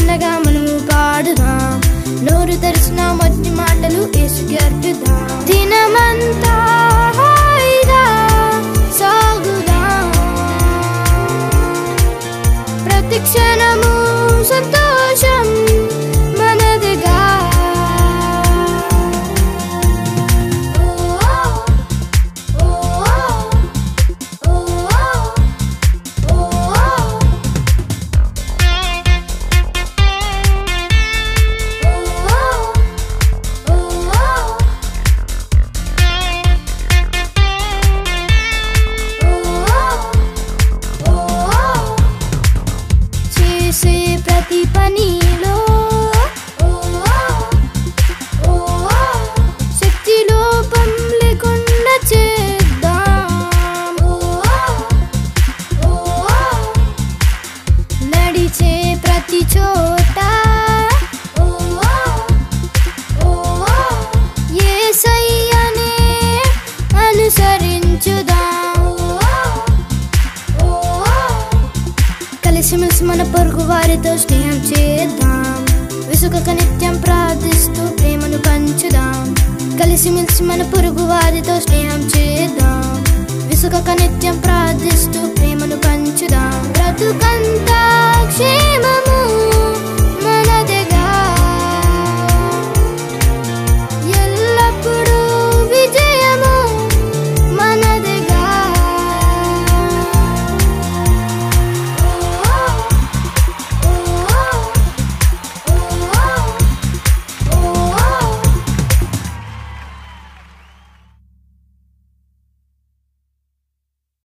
చిన్నగా మనము పాడుదాం, నోరు తెరిచిన మొదటి మాటలు యేసుకి అర్పిద్దాం. దినమంతా హాయిగా సాగుదాం, ప్రతి క్షణము సంతోషం మనదిగా. ప్రతి పనిలో శక్తి లోపం లేకుండా చేద్దాం, నడిచే ప్రతి చోట యేసయ్యనే అనుసరించుదాం. కలిసిమెలిసి మన పొరుగు వారితో స్నేహం చేద్దాం, విసుగక నిత్యం ప్రార్థిస్తూ ప్రేమను పంచుదాం. కలిసిమెలిసి మన పొరుగు వారితో స్నేహం చేద్దాం, విసుగక నిత్యం ప్రార్థిస్తూ ప్రేమను పంచుదాం. బ్రతుకంతా క్షేమము